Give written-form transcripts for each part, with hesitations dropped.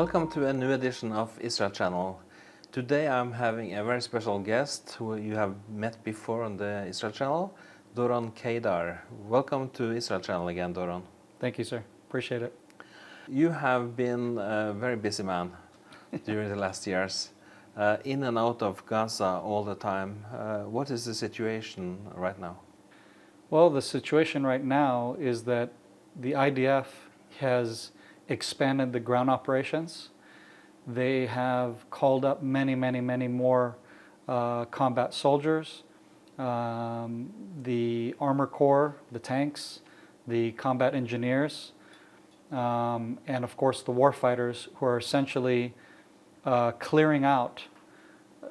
Welcome to a new edition of Israel Channel. Today I'm having a very special guest who you have met before on the Israel Channel, Doron Keidar. Welcome to Israel Channel again, Doron. Thank you, sir. Appreciate it. You have been a very busy man during the last years, in and out of Gaza all the time. What is the situation right now? Well, the situation right now is that the IDF has expanded the ground operations. They have called up many more combat soldiers, the armor corps, the tanks, the combat engineers, and of course the warfighters, who are essentially clearing out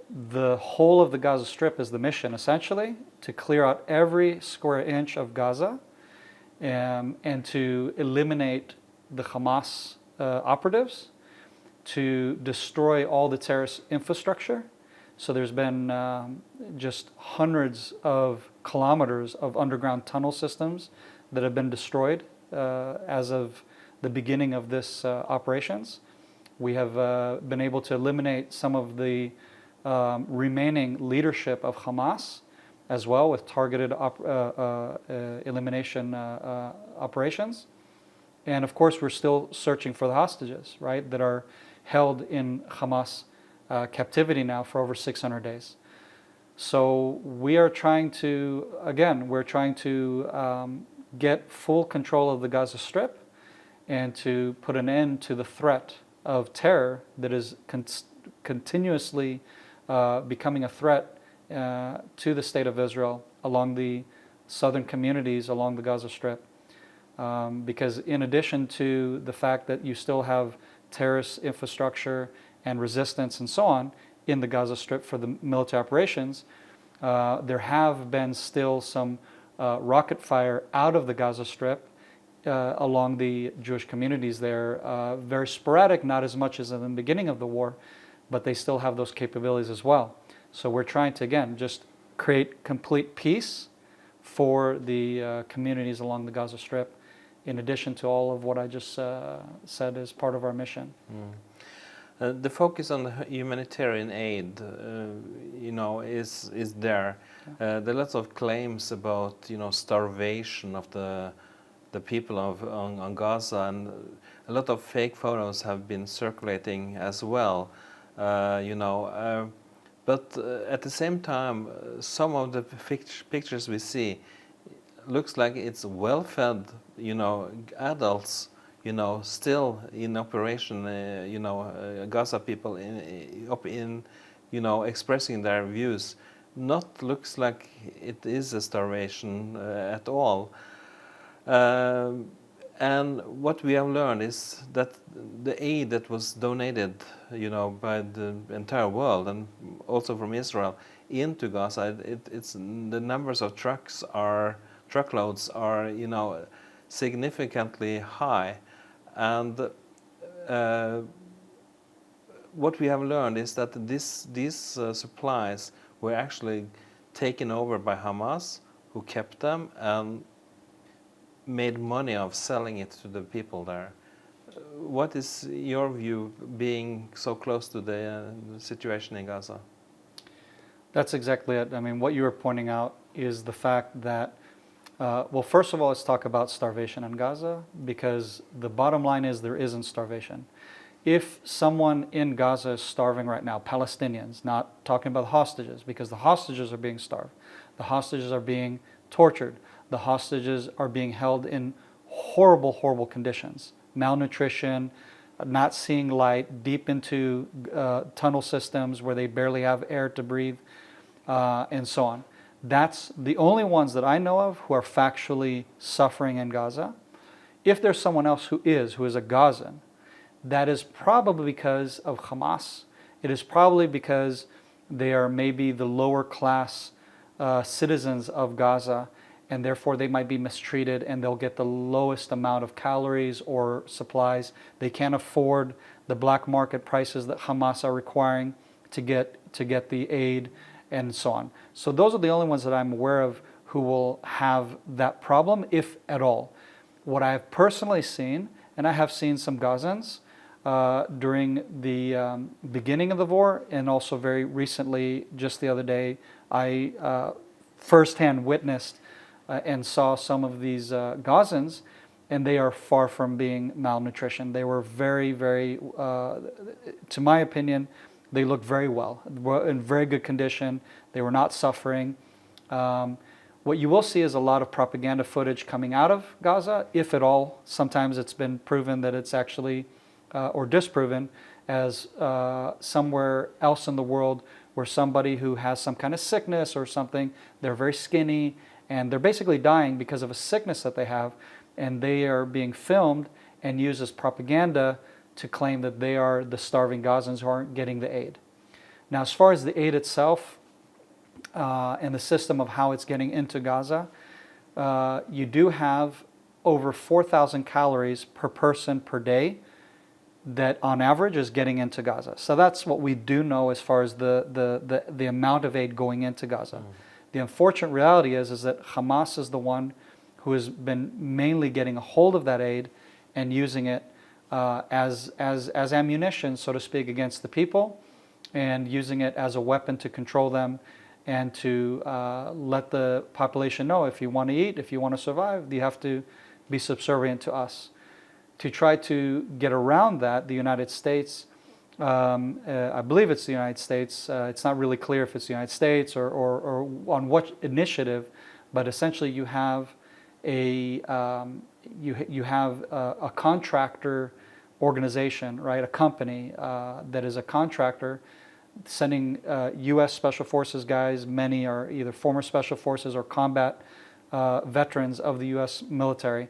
the whole of the Gaza Strip. Is the mission essentially to clear out every square inch of Gaza and to eliminate the Hamas operatives, to destroy all the terrorist infrastructure. So there's been just hundreds of kilometers of underground tunnel systems that have been destroyed as of the beginning of this operations. We have been able to eliminate some of the remaining leadership of Hamas as well, with targeted elimination operations. And of course, we're still searching for the hostages, right, that are held in Hamas captivity now for over 600 days. So we are trying to, get full control of the Gaza Strip and to put an end to the threat of terror that is continuously becoming a threat to the state of Israel along the southern communities along the Gaza Strip. Because in addition to the fact that you still have terrorist infrastructure and resistance and so on in the Gaza Strip for the military operations, there have been still some rocket fire out of the Gaza Strip along the Jewish communities there. Very sporadic, not as much as in the beginning of the war, but they still have those capabilities as well. So we're trying to, again, just create complete peace for the communities along the Gaza Strip, in addition to all of what I just said as part of our mission. The focus on the humanitarian aid, is there. There are lots of claims about, starvation of the people on Gaza, and a lot of fake photos have been circulating as well. But at the same time, some of the pictures we see looks like it's well-fed, adults, still in operation, Gaza people expressing their views. Not looks like it is a starvation at all. And what we have learned is that the aid that was donated, by the entire world and also from Israel into Gaza, it's the numbers of truckloads are, significantly high. And what we have learned is that these supplies were actually taken over by Hamas, who kept them and made money of selling it to the people there. What is your view, being so close to the situation in Gaza? That's exactly it. I mean, what you were pointing out is the fact that, well, first of all, let's talk about starvation in Gaza, because the bottom line is there isn't starvation. If someone in Gaza is starving right now, Palestinians, not talking about hostages, because the hostages are being starved, the hostages are being tortured, the hostages are being held in horrible conditions, malnutrition, not seeing light, deep into tunnel systems where they barely have air to breathe, and so on. That's the only ones that I know of who are factually suffering in Gaza. If there's someone else who is a Gazan, that is probably because of Hamas. It is probably because they are maybe the lower class citizens of Gaza, and therefore they might be mistreated and they'll get the lowest amount of calories or supplies. They can't afford the black market prices that Hamas are requiring to get the aid, and so on. So those are the only ones that I'm aware of who will have that problem, if at all. What I have personally seen, and I have seen some Gazans during the beginning of the war, and also very recently, just the other day, I firsthand witnessed and saw some of these Gazans, and they are far from being malnutrition. They were very, very, to my opinion, they looked very well, in very good condition. They were not suffering. What you will see is a lot of propaganda footage coming out of Gaza, if at all. Sometimes it's been proven that it's actually, or disproven, as somewhere else in the world where somebody who has some kind of sickness or something, they're very skinny, and they're basically dying because of a sickness that they have, and they are being filmed and used as propaganda to claim that they are the starving Gazans who aren't getting the aid. Now, as far as the aid itself and the system of how it's getting into Gaza, you do have over 4,000 calories per person per day that on average is getting into Gaza. So that's what we do know as far as the amount of aid going into Gaza. Mm. The unfortunate reality is that Hamas is the one who has been mainly getting a hold of that aid and using it as ammunition, so to speak, against the people, and using it as a weapon to control them and to let the population know, if you want to eat, if you want to survive, you have to be subservient to us. To try to get around that, the United States, I believe it's the United States, it's not really clear if it's the United States or on what initiative, but essentially you have a contractor organization, right? A company that is a contractor sending U.S. Special Forces guys. Many are either former Special Forces or combat veterans of the U.S. military,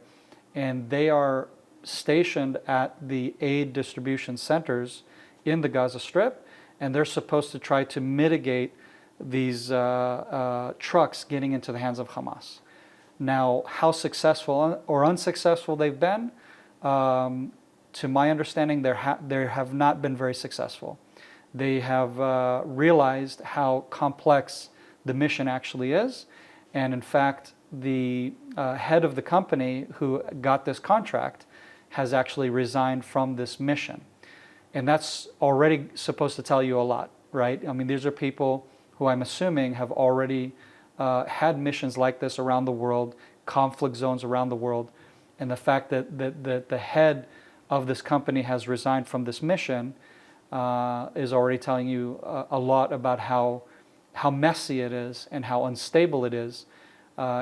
and they are stationed at the aid distribution centers in the Gaza Strip, and they're supposed to try to mitigate these trucks getting into the hands of Hamas. Now, how successful or unsuccessful they've been, to my understanding, they have not been very successful. They have realized how complex the mission actually is, and in fact, the head of the company who got this contract has actually resigned from this mission. And that's already supposed to tell you a lot, right? I mean, these are people who I'm assuming have already had missions like this around the world, conflict zones around the world, and the fact that the head of this company has resigned from this mission is already telling you a lot about how messy it is and how unstable it is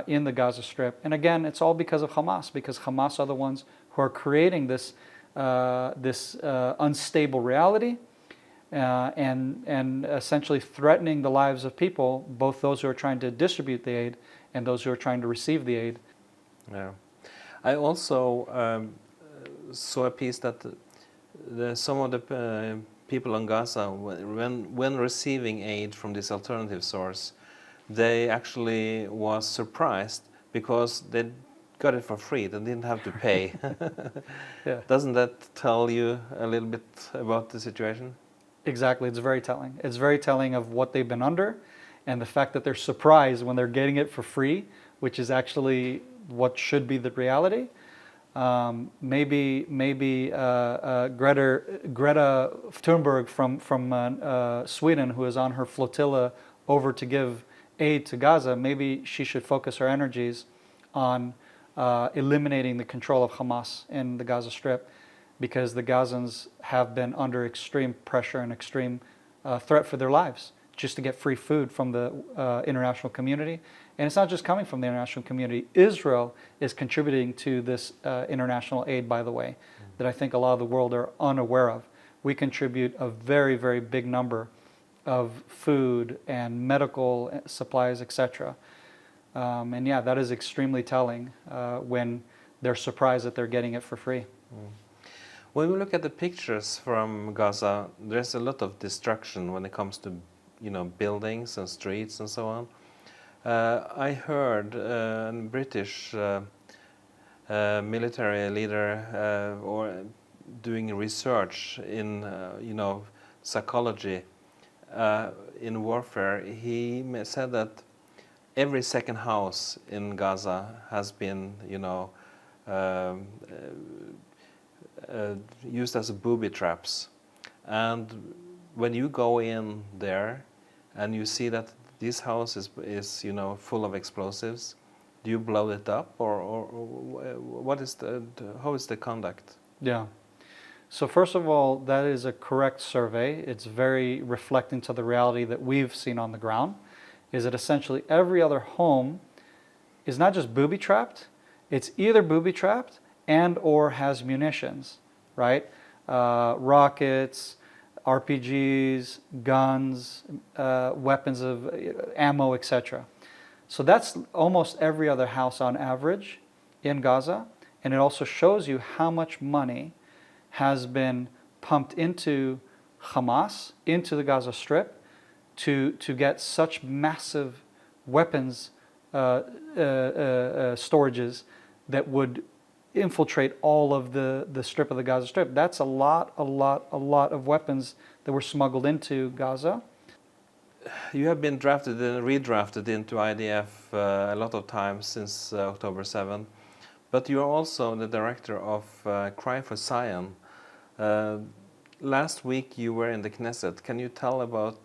in the Gaza Strip. And again, it's all because of Hamas, because Hamas are the ones who are creating this unstable reality and essentially threatening the lives of people, both those who are trying to distribute the aid and those who are trying to receive the aid. Yeah, I also saw a piece that some of the people in Gaza, when receiving aid from this alternative source, they actually was surprised because they got it for free. They didn't have to pay. Yeah. Doesn't that tell you a little bit about the situation? Exactly. It's very telling. It's very telling of what they've been under, and the fact that they're surprised when they're getting it for free, which is actually what should be the reality. Maybe Greta Thunberg from Sweden, who is on her flotilla over to give aid to Gaza, maybe she should focus her energies on eliminating the control of Hamas in the Gaza Strip, because the Gazans have been under extreme pressure and extreme threat for their lives just to get free food from the international community. And it's not just coming from the international community. Israel is contributing to this international aid, by the way, that I think a lot of the world are unaware of. We contribute a very, very big number of food and medical supplies, etc. And yeah, that is extremely telling when they're surprised that they're getting it for free. Mm. When we look at the pictures from Gaza, there's a lot of destruction when it comes to, buildings and streets and so on. I heard a British military leader or doing research in, psychology in warfare. He said that every second house in Gaza has been, used as booby traps. And when you go in there and you see that this house is full of explosives, do you blow it up, or what is how is the conduct? Yeah. So first of all, that is a correct survey. It's very reflecting to the reality that we've seen on the ground, is that essentially every other home is not just booby-trapped, it's either booby-trapped and or has munitions, right? Rockets, RPGs, guns, weapons of ammo, etc. So that's almost every other house on average in Gaza, and it also shows you how much money has been pumped into Hamas, into the Gaza Strip, to get such massive weapons storages that would infiltrate all of the strip of the Gaza Strip. That's a lot of weapons that were smuggled into Gaza. You have been drafted and redrafted into IDF a lot of times since October 7th, but you are also the director of Cry for Zion. Last week you were in the Knesset. Can you tell about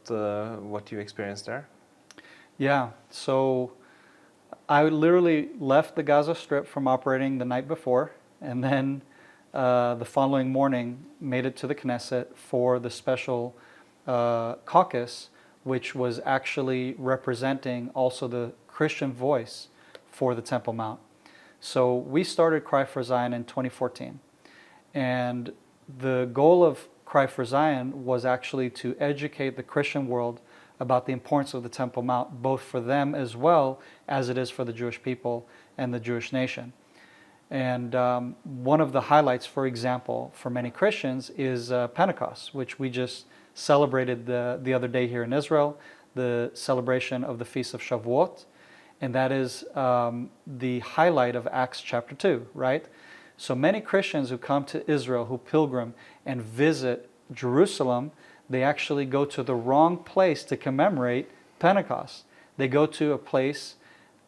what you experienced there? Yeah, so I literally left the Gaza Strip from operating the night before, and then the following morning made it to the Knesset for the special caucus, which was actually representing also the Christian voice for the Temple Mount. So we started Cry for Zion in 2014, and the goal of Cry for Zion was actually to educate the Christian world about the importance of the Temple Mount, both for them as well as it is for the Jewish people and the Jewish nation. And one of the highlights, for example, for many Christians is Pentecost, which we just celebrated the other day here in Israel, the celebration of the Feast of Shavuot. And that is the highlight of Acts chapter 2, right? So many Christians who come to Israel, who pilgrim and visit Jerusalem, they actually go to the wrong place to commemorate Pentecost. They go to a place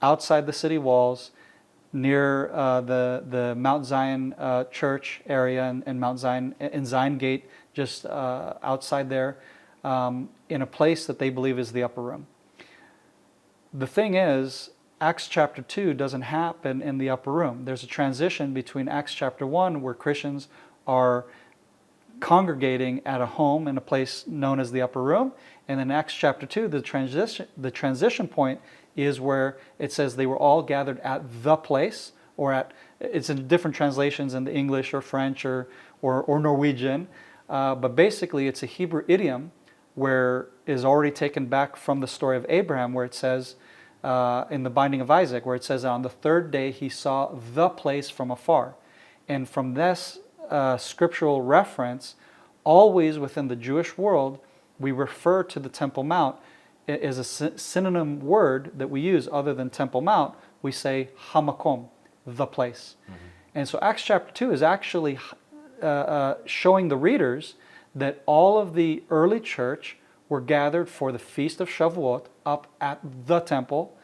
outside the city walls, near the Mount Zion church area and Mount Zion, in Zion Gate, just outside there, in a place that they believe is the upper room. The thing is, Acts chapter 2 doesn't happen in the upper room. There's a transition between Acts chapter 1, where Christians are congregating at a home in a place known as the upper room, and then Acts chapter 2, the transition point is where it says they were all gathered at the place, or at, it's in different translations in the English or French or Norwegian, but basically it's a Hebrew idiom where is already taken back from the story of Abraham, where it says in the binding of Isaac, where it says on the third day he saw the place from afar. And from this scriptural reference, always within the Jewish world, we refer to the Temple Mount as a synonym word that we use other than Temple Mount. We say Hamakom, the place. Mm-hmm. And so Acts chapter 2 is actually showing the readers that all of the early church were gathered for the Feast of Shavuot up at the Temple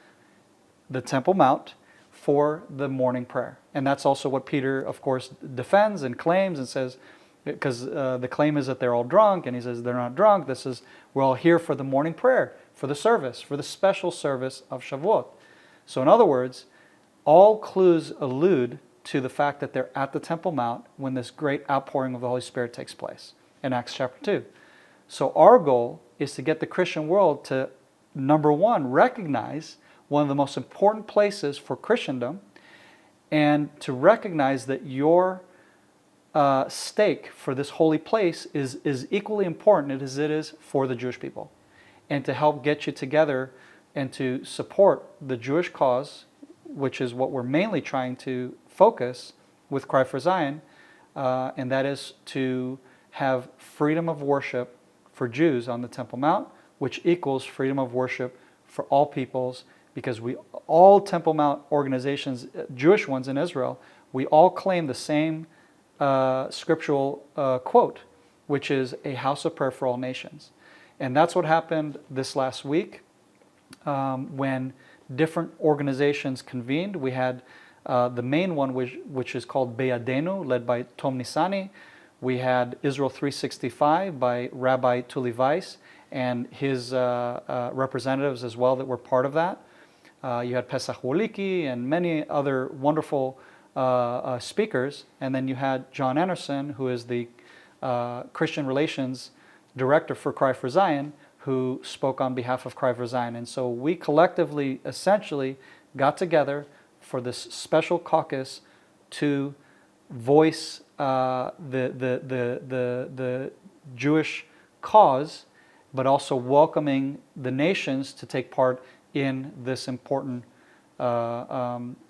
Mount, for the morning prayer. And that's also what Peter, of course, defends and claims and says, because the claim is that they're all drunk, and he says they're not drunk. We're all here for the morning prayer, for the service, for the special service of Shavuot. So in other words, all clues allude to the fact that they're at the Temple Mount when this great outpouring of the Holy Spirit takes place in Acts chapter 2. So our goal is to get the Christian world to, number one, recognize one of the most important places for Christendom, and to recognize that your stake for this holy place is equally important as it is for the Jewish people, and to help get you together and to support the Jewish cause, which is what we're mainly trying to focus with Cry for Zion, and that is to have freedom of worship for Jews on the Temple Mount, which equals freedom of worship for all peoples, because all Temple Mount organizations, Jewish ones in Israel, we all claim the same scriptural quote, which is a house of prayer for all nations. And that's what happened this last week when different organizations convened. We had The main one, which is called Be'adenu, led by Tom Nisani. We had Israel 365 by Rabbi Tuli Weiss and his representatives as well that were part of that. You had Pesach Woliki and many other wonderful speakers. And then you had John Anderson, who is the Christian Relations Director for Cry for Zion, who spoke on behalf of Cry for Zion. And so we collectively, essentially, got together for this special caucus to voice the Jewish cause, but also welcoming the nations to take part in this important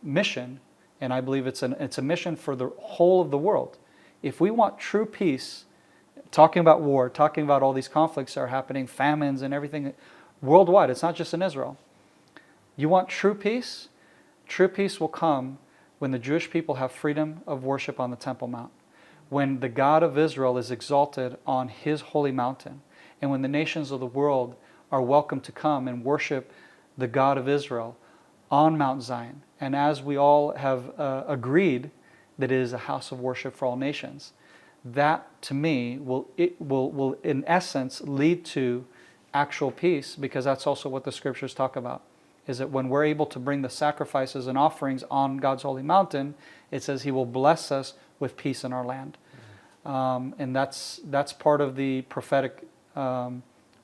mission. And I believe it's a mission for the whole of the world. If we want true peace, talking about war, talking about all these conflicts that are happening, famines and everything worldwide, it's not just in Israel. You want true peace? True peace will come when the Jewish people have freedom of worship on the Temple Mount, when the God of Israel is exalted on His holy mountain, and when the nations of the world are welcome to come and worship the God of Israel on Mount Zion. And as we all have agreed that it is a house of worship for all nations, that to me will in essence lead to actual peace, because that's also what the scriptures talk about, is that when we're able to bring the sacrifices and offerings on God's holy mountain, it says He will bless us with peace in our land. And that's part of the prophetic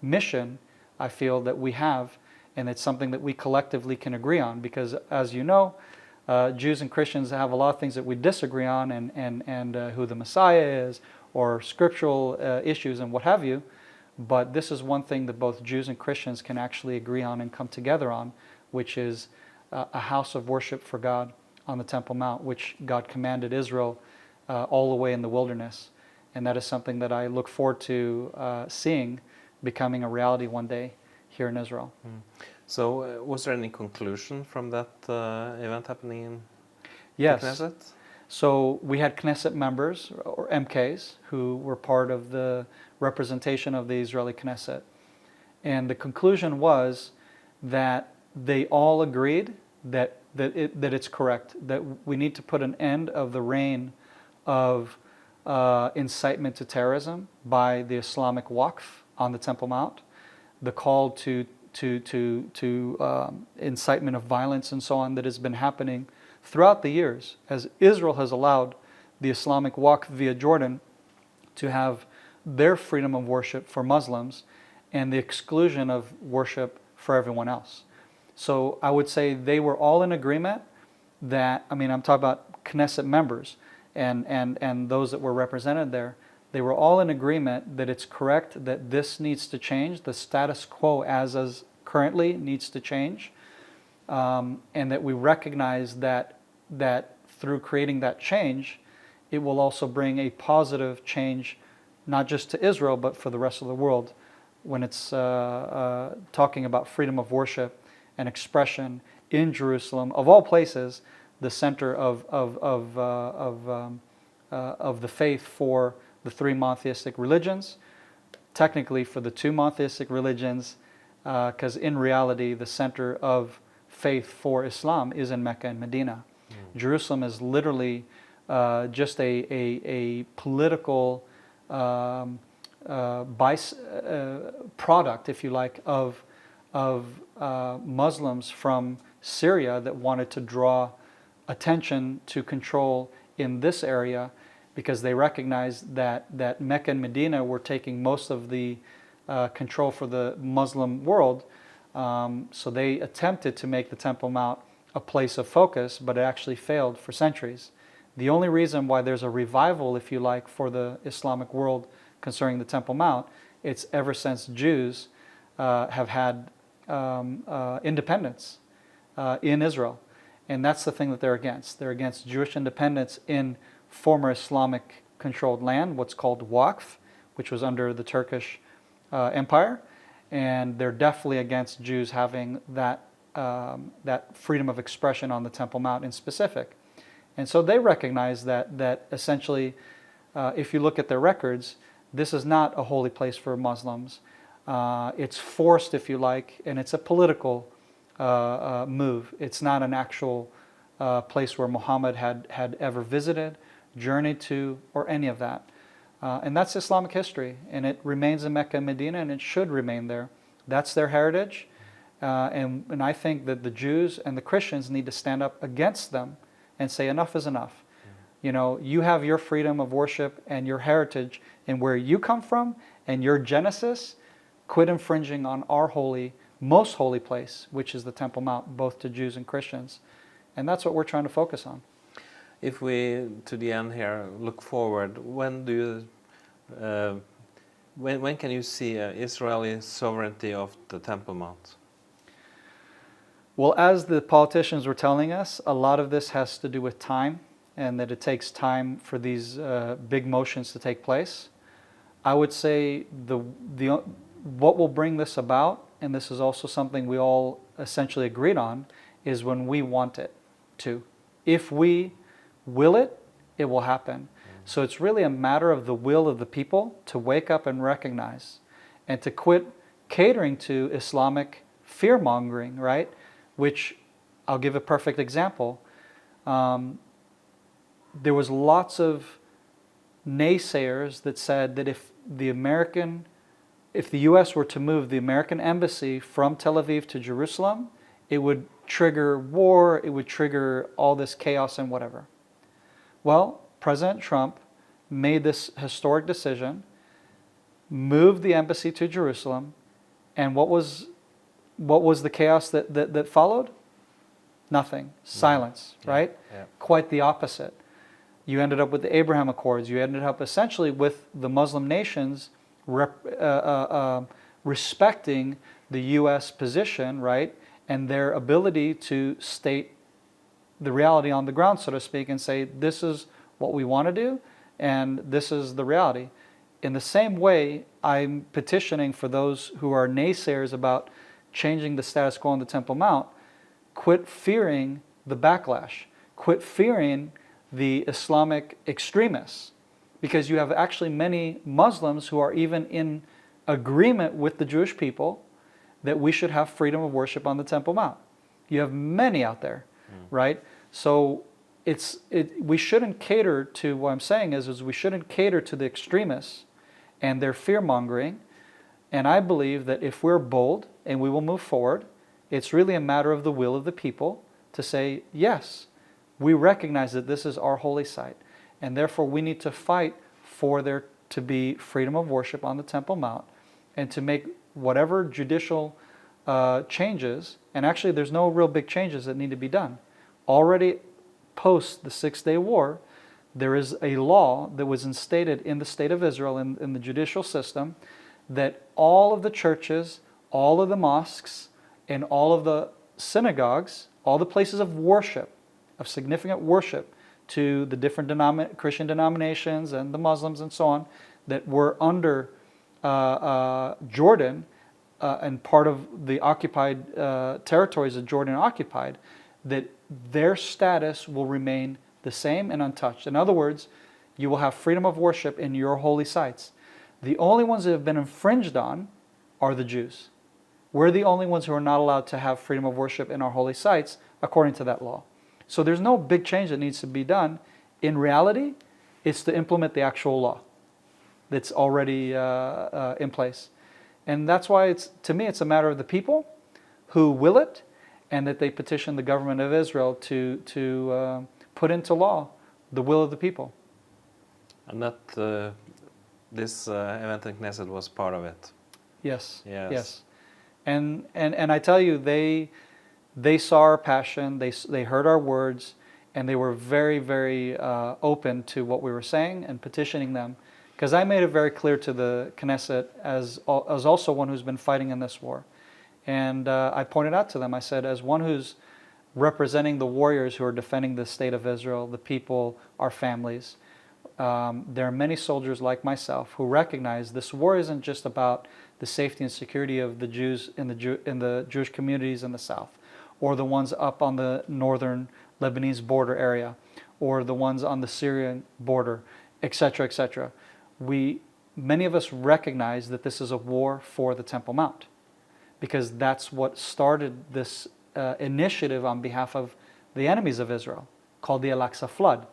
mission, I feel, that we have, and it's something that we collectively can agree on, because as you know, Jews and Christians have a lot of things that we disagree on, and who the Messiah is, or scriptural issues and what have you. But this is one thing that both Jews and Christians can actually agree on and come together on, which is a house of worship for God on the Temple Mount, which God commanded Israel all the way in the wilderness. And that is something that I look forward to seeing becoming a reality one day here in Israel. So was there any conclusion from that event happening in Yes. the Knesset? So we had Knesset members, or MKs, who were part of the representation of the Israeli Knesset. And the conclusion was that they all agreed that it's correct, that we need to put an end of the reign of incitement to terrorism by the Islamic Waqf on the Temple Mount, the call to incitement of violence and so on that has been happening throughout the years, as Israel has allowed the Islamic Waqf via Jordan to have their freedom of worship for Muslims and the exclusion of worship for everyone else. So I would say they were all in agreement that, I'm talking about Knesset members and those that were represented there, they were all in agreement that it's correct, that this needs to change, the status quo as currently needs to change, and that we recognize that through creating that change, it will also bring a positive change, not just to Israel, but for the rest of the world, when it's talking about freedom of worship and expression in Jerusalem, of all places, the center of the faith for the three monotheistic religions, technically for the two monotheistic religions, because in reality the center of faith for Islam is in Mecca and Medina. Jerusalem is literally just a political product, if you like, of Muslims from Syria that wanted to draw attention to control in this area, because they recognized that Mecca and Medina were taking most of the control for the Muslim world. So they attempted to make the Temple Mount a place of focus, but it actually failed for centuries. The only reason why there's a revival, if you like, for the Islamic world concerning the Temple Mount, it's ever since Jews have had independence in Israel. And that's the thing that they're against. They're against Jewish independence in former Islamic controlled land, what's called Waqf, which was under the Turkish Empire. And they're definitely against Jews having that freedom of expression on the Temple Mount in specific. And so they recognize that essentially, if you look at their records, this is not a holy place for Muslims. It's forced, if you like, and it's a political move. It's not an actual place where Muhammad had ever visited, journeyed to, or any of that. And that's Islamic history, and it remains in Mecca and Medina, and it should remain there. That's their heritage, and I think that the Jews and the Christians need to stand up against them and say enough is enough. You know, you have your freedom of worship and your heritage and where you come from and your genesis. Quit infringing on our holy, most holy place, which is the Temple Mount, both to Jews and Christians. And that's what we're trying to focus on. If we, to the end here, look forward, when can you see Israeli sovereignty of the Temple Mount? Well, as the politicians were telling us, a lot of this has to do with time, and that it takes time for these big motions to take place. I would say what will bring this about, and this is also something we all essentially agreed on, is when we want it to. If we will it, it will happen. So it's really a matter of the will of the people to wake up and recognize, and to quit catering to Islamic fear-mongering, right? Which, I'll give a perfect example. There was lots of naysayers that said that if the U.S. were to move the American embassy from Tel Aviv to Jerusalem, it would trigger war, it would trigger all this chaos and whatever. Well, President Trump made this historic decision, moved the embassy to Jerusalem, and what was the chaos that followed? Nothing. Silence, right? Yeah. Quite the opposite. You ended up with the Abraham Accords. You ended up essentially with the Muslim nations respecting the U.S. position, right? And their ability to state the reality on the ground, so to speak, and say, this is what we want to do, and this is the reality. In the same way, I'm petitioning for those who are naysayers about changing the status quo on the Temple Mount. Quit fearing the backlash. Quit fearing the Islamic extremists, because you have actually many Muslims who are even in agreement with the Jewish people that we should have freedom of worship on the Temple Mount. You have many out there, right? So we shouldn't cater to, what I'm saying is we shouldn't cater to the extremists and their fear-mongering. And I believe that if we're bold and we will move forward, it's really a matter of the will of the people to say, yes, we recognize that this is our holy site, and therefore we need to fight for there to be freedom of worship on the Temple Mount, and to make whatever judicial changes, and actually there's no real big changes that need to be done. Already post the Six-Day War, there is a law that was instated in the state of Israel, in the judicial system, that all of the churches, all of the mosques, and all of the synagogues, all the places of worship, of significant worship to the different Christian denominations and the Muslims and so on, that were under Jordan and part of the occupied territories that Jordan occupied, that their status will remain the same and untouched. In other words, you will have freedom of worship in your holy sites. The only ones that have been infringed on are the Jews. We're the only ones who are not allowed to have freedom of worship in our holy sites according to that law. So there's no big change that needs to be done. In reality, it's to implement the actual law that's already in place. And that's why to me, it's a matter of the people who will it, and that they petition the government of Israel to put into law the will of the people. And that this event in Knesset was part of it. Yes. Yes. Yes. And I tell you, they saw our passion, they heard our words, and they were very, very open to what we were saying and petitioning them. Because I made it very clear to the Knesset as also one who's been fighting in this war. And I pointed out to them, I said, as one who's representing the warriors who are defending the state of Israel, the people, our families, there are many soldiers like myself who recognize this war isn't just about the safety and security of the Jews in the Jewish communities in the south, or the ones up on the northern Lebanese border area, or the ones on the Syrian border, etc., etc. Many of us recognize that this is a war for the Temple Mount, because that's what started this initiative on behalf of the enemies of Israel, called the Al-Aqsa flood.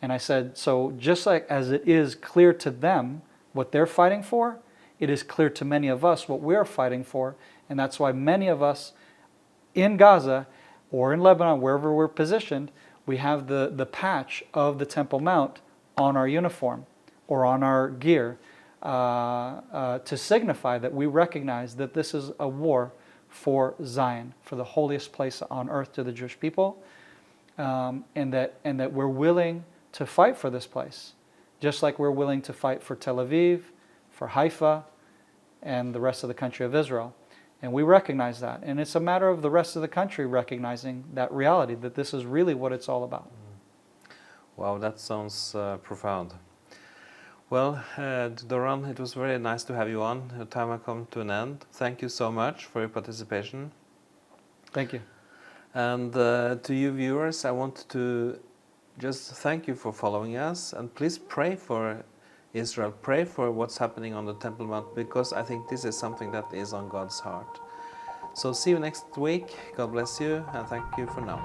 And I said, so just like as it is clear to them what they're fighting for, it is clear to many of us what we're fighting for. And that's why many of us in Gaza or in Lebanon, wherever we're positioned, we have the patch of the Temple Mount on our uniform or on our gear to signify that we recognize that this is a war for Zion, for the holiest place on earth to the Jewish people, and that we're willing to fight for this place, just like we're willing to fight for Tel Aviv, for Haifa, and the rest of the country of Israel. And we recognize that. And it's a matter of the rest of the country recognizing that reality, that this is really what it's all about. Wow, that sounds profound. Well, Doron, it was very nice to have you on. Your time has come to an end. Thank you so much for your participation. Thank you. And to you viewers, I want to just thank you for following us. And please pray for Israel. Pray for what's happening on the Temple Mount, because I think this is something that is on God's heart. So see you next week. God bless you, and thank you for now.